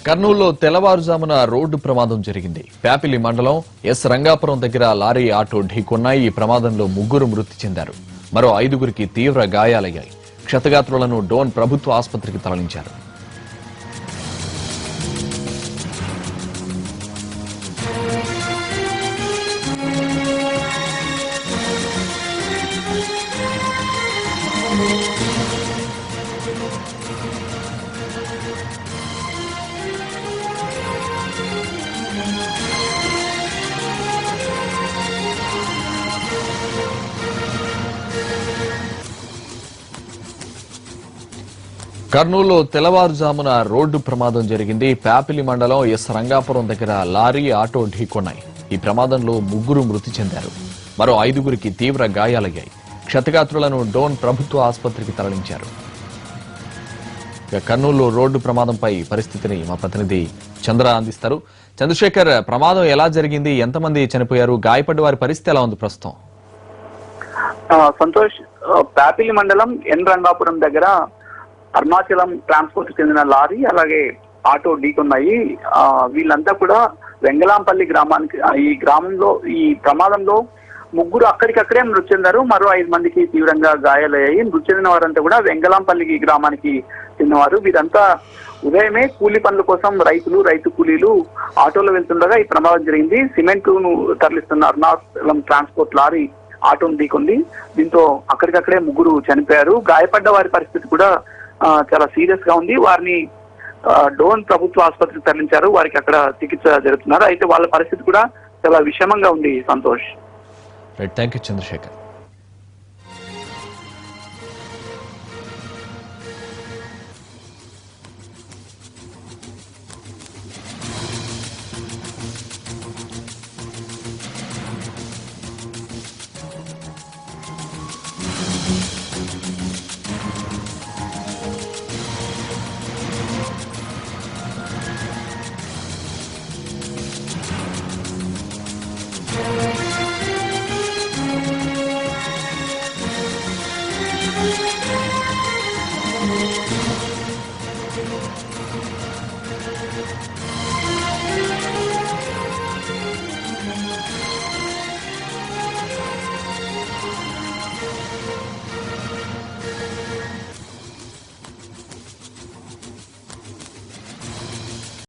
కర్నూలులో తెల్లవారుజామున రోడ్డు ప్రమాదం జరిగింది. ప్యాపిలి మండలం ఎస్ రంగాపురం దగ్గర లారీ ఆటో ఢీకొన్నాయి. ఈ ప్రమాదంలో 3 మృతి చెందారు. మరో 5గురికి తీవ్ర గాయాలయ్యాయి. క్షతగాత్రులను డోన్ ప్రభుత్వ ఆసుపత్రికి తరలించారు. కర్నూలులో తెల్లవారుజామున రోడ్డు ప్రమాదం జరిగింది. ప్యాపిలి మండలం ఎస్ రంగాపురం దగ్గర లారీ ఆటో ఢీకొన్నాయి. ఈ ప్రమాదంలో 3 మృతి చెందారు. మరో 5గురికి తీవ్ర గాయాలయ్యాయి. క్షతగాత్రులను డోన్ ప్రభుత్వ ఆసుపత్రికి తరలించారు. కర్నూలు రోడ్డు ప్రమాదంపై పరిస్థితిని మా ప్రతినిధి చంద్ర అందిస్తారు. చంద్రశేఖర్, ప్రమాదం ఎలా జరిగింది? ఎంతమంది చనిపోయారు? గాయపడ్డ వారి పరిస్థితి ఎలా ఉంది ప్రస్తుతం? సంతోష్, ప్యాపిలి మండలం ఎన్ రంగాపురం దగ్గర అరుణాచలం ట్రాన్స్పోర్ట్ చెందిన లారీ అలాగే ఆటో ఢీకొన్నాయి. వీళ్ళంతా కూడా వెంగళంపల్లి గ్రామానికి ఈ ప్రమాదంలో 3 అక్కడికక్కడే మృతి చెందారు. మరో 5 మందికి తీవ్రంగా గాయాలయ్యాయి. మృతి చెందిన వారంతా కూడా వెంగళంపల్లి గ్రామానికి చెందినవారు. వీరంతా ఉదయమే కూలీ పనుల కోసం రైతు కూలీలు ఆటోలో వెళ్తుండగా ఈ ప్రమాదం జరిగింది. సిమెంట్ను తరలిస్తున్న అరుణాచలం ట్రాన్స్పోర్ట్ లారీ ఆటోను ఢీకొంది. దీంతో అక్కడికక్కడే 3 చనిపోయారు. గాయపడ్డ వారి పరిస్థితి కూడా చాలా సీరియస్ గా ఉంది. వారిని డోన్ ప్రభుత్వ ఆసుపత్రికి తరలించారు. వారికి అక్కడ చికిత్స జరుగుతున్నారు. అయితే వాళ్ళ పరిస్థితి కూడా చాలా విషమంగా ఉంది. సంతోష్. Thank you Chandrasekhar.